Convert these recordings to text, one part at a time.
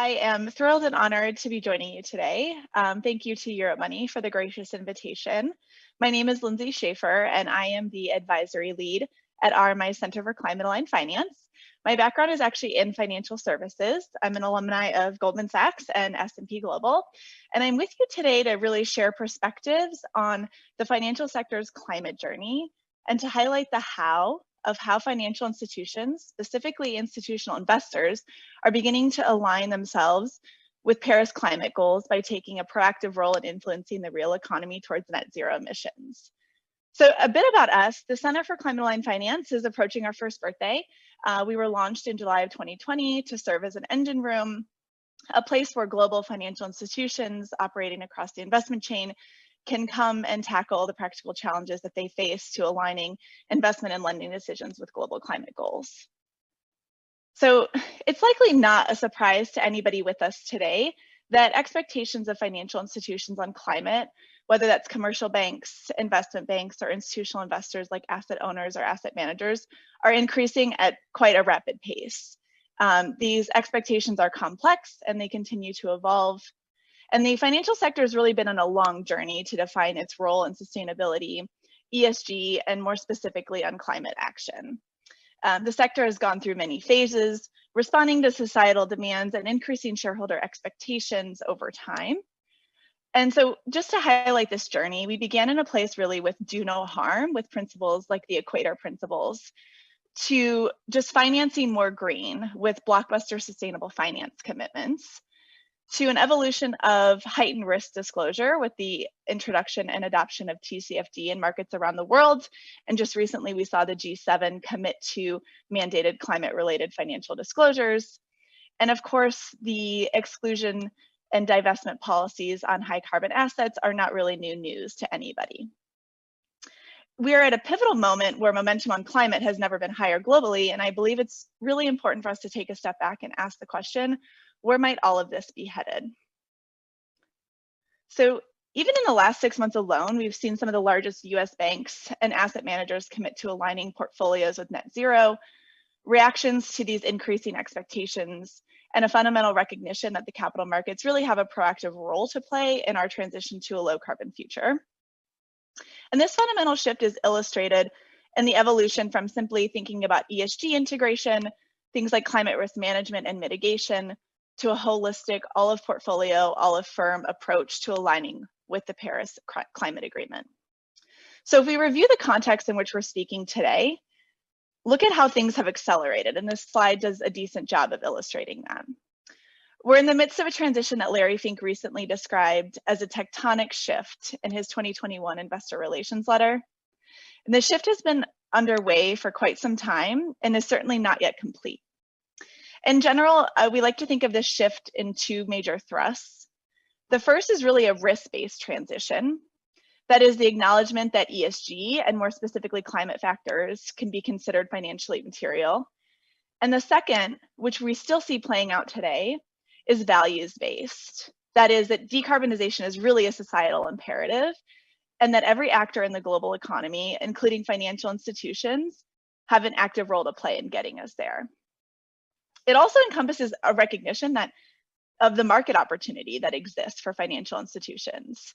I am thrilled and honored to be joining you today. Thank you to Europe Money for the gracious invitation. My name is Lindsey Schafferer, and I am the advisory lead at RMI Center for Climate Aligned Finance. My background is actually in financial services. I'm an alumni of Goldman Sachs and S&P Global, and I'm with you today to really share perspectives on the financial sector's climate journey and to highlight the how of how financial institutions, specifically institutional investors, are beginning to align themselves with Paris climate goals by taking a proactive role in influencing the real economy towards net zero emissions. So a bit about us, the Center for Climate Aligned Finance is approaching our first birthday. We were launched in July of 2020 to serve as an engine room, a place where global financial institutions operating across the investment chain can come and tackle the practical challenges that they face to aligning investment and lending decisions with global climate goals. So it's likely not a surprise to anybody with us today that expectations of financial institutions on climate, whether that's commercial banks, investment banks, or institutional investors like asset owners or asset managers, are increasing at quite a rapid pace. These expectations are complex and they continue to evolve. And the financial sector has really been on a long journey to define its role in sustainability, ESG, and more specifically on climate action. The sector has gone through many phases, responding to societal demands and increasing shareholder expectations over time. And so just to highlight this journey, we began in a place really with do no harm, with principles like the Equator Principles, to just financing more green with blockbuster sustainable finance commitments, to an evolution of heightened risk disclosure with the introduction and adoption of TCFD in markets around the world. And just recently, we saw the G7 commit to mandated climate-related financial disclosures. And of course, the exclusion and divestment policies on high carbon assets are not really new news to anybody. We are at a pivotal moment where momentum on climate has never been higher globally, and I believe it's really important for us to take a step back and ask the question, where might all of this be headed? So even in the last 6 months alone, we've seen some of the largest US banks and asset managers commit to aligning portfolios with net zero, reactions to these increasing expectations, and a fundamental recognition that the capital markets really have a proactive role to play in our transition to a low carbon future. And this fundamental shift is illustrated in the evolution from simply thinking about ESG integration, things like climate risk management and mitigation, to a holistic, all of portfolio, all of firm approach to aligning with the Paris Climate Agreement. So if we review the context in which we're speaking today, look at how things have accelerated, and this slide does a decent job of illustrating that. We're in the midst of a transition that Larry Fink recently described as a tectonic shift in his 2021 investor relations letter. And the shift has been underway for quite some time and is certainly not yet complete. In general, we like to think of this shift in two major thrusts. The first is really a risk-based transition. That is the acknowledgement that ESG, and more specifically climate factors, can be considered financially material. And the second, which we still see playing out today, is values-based. That is that decarbonization is really a societal imperative, and that every actor in the global economy, including financial institutions, have an active role to play in getting us there. It also encompasses a recognition that of the market opportunity that exists for financial institutions.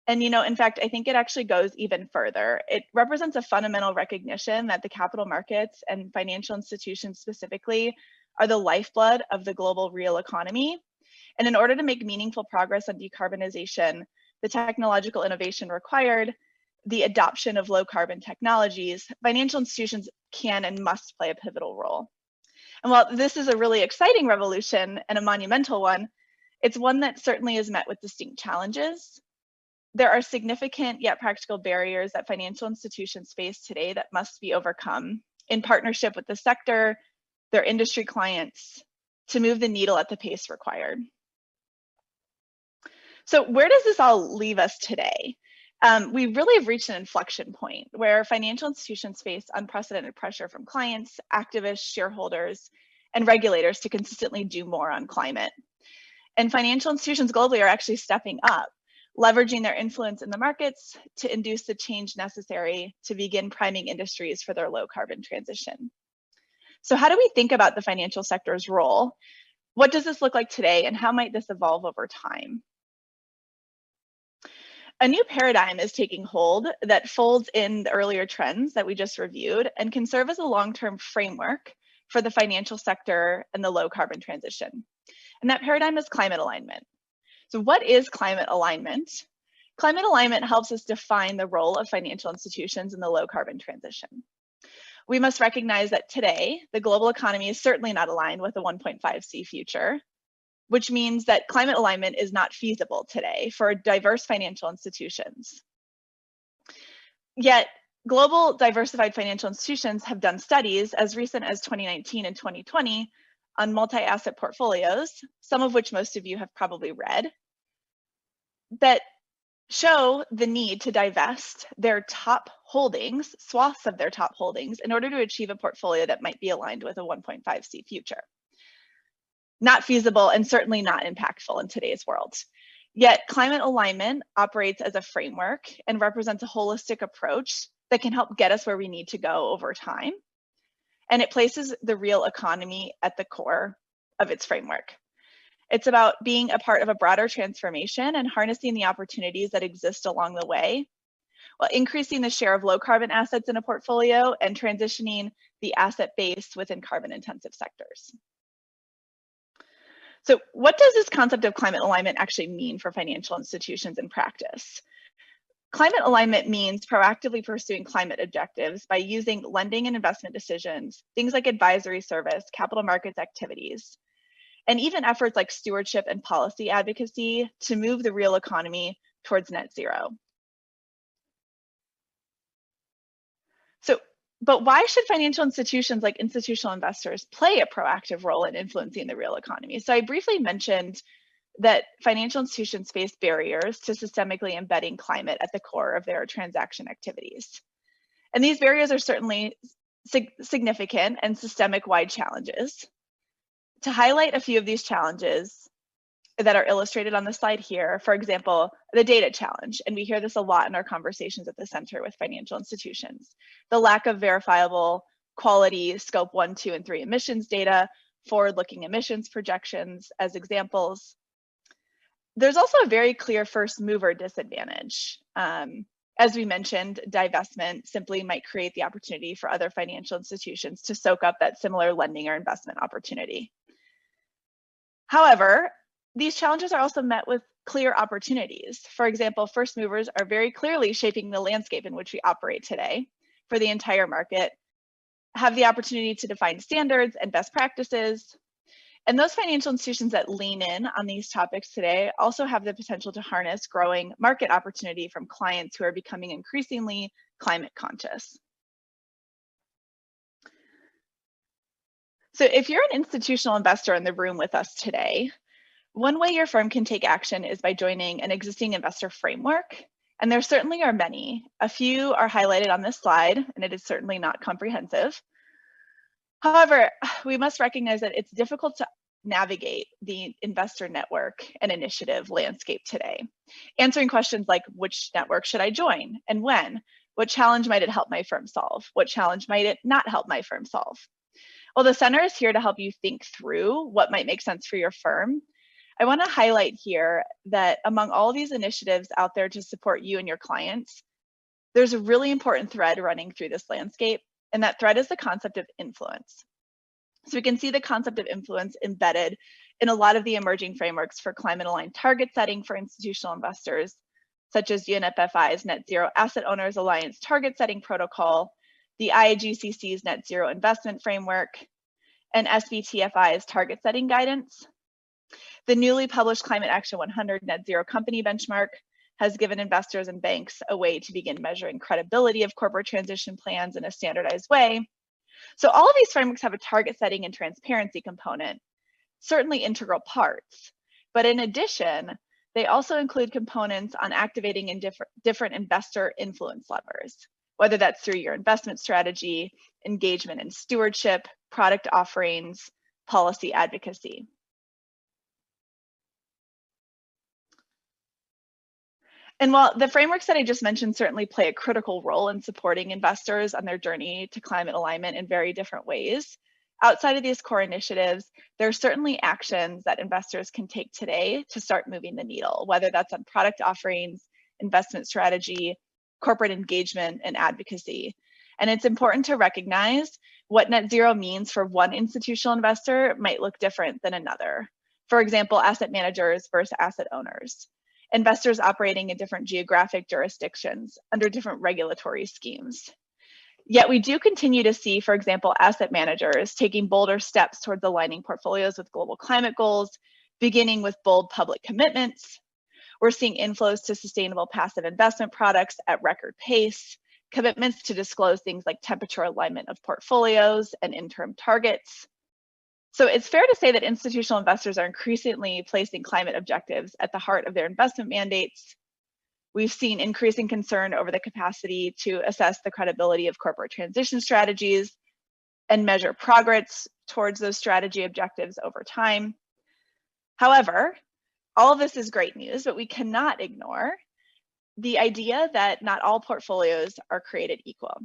And in fact, I think it actually goes even further. It represents a fundamental recognition that the capital markets and financial institutions specifically are the lifeblood of the global real economy. And in order to make meaningful progress on decarbonization, the technological innovation required, the adoption of low carbon technologies, financial institutions can and must play a pivotal role. And while this is a really exciting revolution and a monumental one, it's one that certainly is met with distinct challenges. There are significant yet practical barriers that financial institutions face today that must be overcome in partnership with the sector, their industry clients, to move the needle at the pace required. So where does this all leave us today? We really have reached an inflection point where financial institutions face unprecedented pressure from clients, activists, shareholders, and regulators to consistently do more on climate. And financial institutions globally are actually stepping up, leveraging their influence in the markets to induce the change necessary to begin priming industries for their low carbon transition. So how do we think about the financial sector's role? What does this look like today, and how might this evolve over time? A new paradigm is taking hold that folds in the earlier trends that we just reviewed and can serve as a long-term framework for the financial sector and the low carbon transition. And that paradigm is climate alignment. So what is climate alignment? Climate alignment helps us define the role of financial institutions in the low carbon transition. We must recognize that today, the global economy is certainly not aligned with a 1.5C future, which means that climate alignment is not feasible today for diverse financial institutions. Yet, global diversified financial institutions have done studies as recent as 2019 and 2020 on multi-asset portfolios, some of which most of you have probably read, that show the need to divest their top holdings, swaths of their top holdings, in order to achieve a portfolio that might be aligned with a 1.5C future. Not feasible and certainly not impactful in today's world. Yet climate alignment operates as a framework and represents a holistic approach that can help get us where we need to go over time. And it places the real economy at the core of its framework. It's about being a part of a broader transformation and harnessing the opportunities that exist along the way, while increasing the share of low carbon assets in a portfolio and transitioning the asset base within carbon intensive sectors. So what does this concept of climate alignment actually mean for financial institutions in practice? Climate alignment means proactively pursuing climate objectives by using lending and investment decisions, things like advisory service, capital markets activities, and even efforts like stewardship and policy advocacy to move the real economy towards net zero. But why should financial institutions like institutional investors play a proactive role in influencing the real economy? So I briefly mentioned that financial institutions face barriers to systemically embedding climate at the core of their transaction activities. And these barriers are certainly significant and systemic-wide challenges. To highlight a few of these challenges that are illustrated on the slide here, for example, the data challenge, and we hear this a lot in our conversations at the center with financial institutions. The lack of verifiable quality scope 1, 2, and 3 emissions data, forward-looking emissions projections as examples. There's also a very clear first mover disadvantage. As we mentioned, divestment simply might create the opportunity for other financial institutions to soak up that similar lending or investment opportunity. However, these challenges are also met with clear opportunities. For example, first movers are very clearly shaping the landscape in which we operate today for the entire market, have the opportunity to define standards and best practices. And those financial institutions that lean in on these topics today also have the potential to harness growing market opportunity from clients who are becoming increasingly climate conscious. So if you're an institutional investor in the room with us today, one way your firm can take action is by joining an existing investor framework. And there certainly are many. A few are highlighted on this slide, and it is certainly not comprehensive. However, we must recognize that it's difficult to navigate the investor network and initiative landscape today. Answering questions like, which network should I join and when? What challenge might it help my firm solve? What challenge might it not help my firm solve? Well, the center is here to help you think through what might make sense for your firm. I want to highlight here that among all these initiatives out there to support you and your clients, there's a really important thread running through this landscape, and that thread is the concept of influence. So we can see the concept of influence embedded in a lot of the emerging frameworks for climate-aligned target setting for institutional investors, such as UNFFI's Net Zero Asset Owners Alliance Target Setting Protocol, the IAGCC's Net Zero Investment Framework, and SBTFI's Target Setting Guidance. The newly published Climate Action 100 Net Zero Company Benchmark has given investors and banks a way to begin measuring credibility of corporate transition plans in a standardized way. So all of these frameworks have a target setting and transparency component, certainly integral parts. But in addition, they also include components on activating in different investor influence levers, whether that's through your investment strategy, engagement and stewardship, product offerings, policy advocacy. And while the frameworks that I just mentioned certainly play a critical role in supporting investors on their journey to climate alignment in very different ways, outside of these core initiatives, there are certainly actions that investors can take today to start moving the needle, whether that's on product offerings, investment strategy, corporate engagement, and advocacy. And it's important to recognize what net zero means for one institutional investor might look different than another. For example, asset managers versus asset owners, investors operating in different geographic jurisdictions under different regulatory schemes. Yet we do continue to see, for example, asset managers taking bolder steps towards aligning portfolios with global climate goals, beginning with bold public commitments. We're seeing inflows to sustainable passive investment products at record pace, commitments to disclose things like temperature alignment of portfolios and interim targets. So it's fair to say that institutional investors are increasingly placing climate objectives at the heart of their investment mandates. We've seen increasing concern over the capacity to assess the credibility of corporate transition strategies and measure progress towards those strategy objectives over time. However, all of this is great news, but we cannot ignore the idea that not all portfolios are created equal.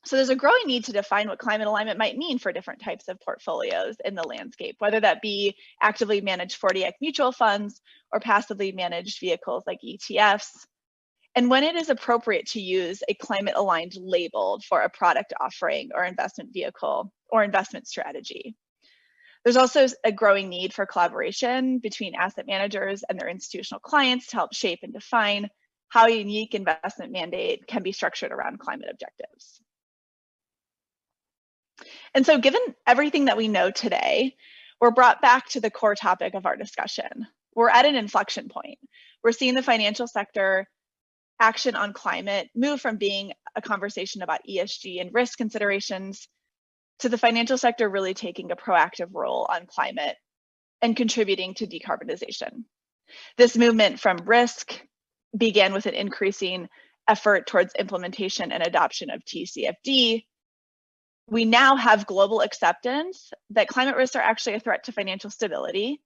So there's a growing need to define what climate alignment might mean for different types of portfolios in the landscape, whether that be actively managed 40 Act mutual funds or passively managed vehicles like ETFs, and when it is appropriate to use a climate aligned label for a product offering or investment vehicle or investment strategy. There's also a growing need for collaboration between asset managers and their institutional clients to help shape and define how a unique investment mandate can be structured around climate objectives. And so given everything that we know today, we're brought back to the core topic of our discussion. We're at an inflection point. We're seeing the financial sector action on climate move from being a conversation about ESG and risk considerations to the financial sector really taking a proactive role on climate and contributing to decarbonization. This movement from risk began with an increasing effort towards implementation and adoption of TCFD. We now have global acceptance that climate risks are actually a threat to financial stability,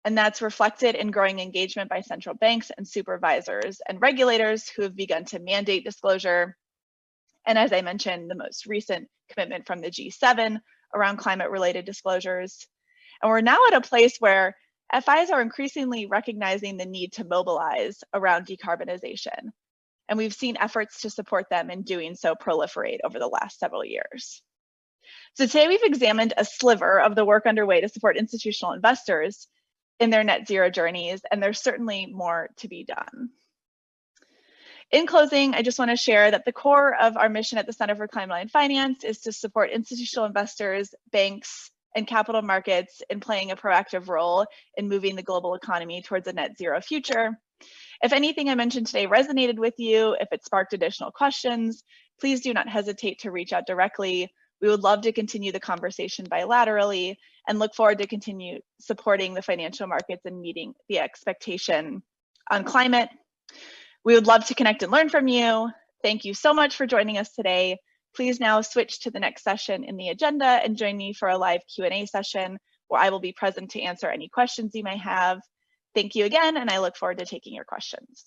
and that's reflected in growing engagement by central banks and supervisors and regulators who have begun to mandate disclosure. And as I mentioned, the most recent commitment from the G7 around climate-related disclosures. And we're now at a place where FIs are increasingly recognizing the need to mobilize around decarbonization. And we've seen efforts to support them in doing so proliferate over the last several years. So today we've examined a sliver of the work underway to support institutional investors in their net zero journeys, and there's certainly more to be done. In closing, I just want to share that the core of our mission at the Center for Climate-Aligned Finance is to support institutional investors, banks, and capital markets in playing a proactive role in moving the global economy towards a net zero future. If anything I mentioned today resonated with you, if it sparked additional questions, please do not hesitate to reach out directly. We would love to continue the conversation bilaterally and look forward to continue supporting the financial markets and meeting the expectation on climate. We would love to connect and learn from you. Thank you so much for joining us today. Please now switch to the next session in the agenda and join me for a live Q&A session where I will be present to answer any questions you may have. Thank you again, and I look forward to taking your questions.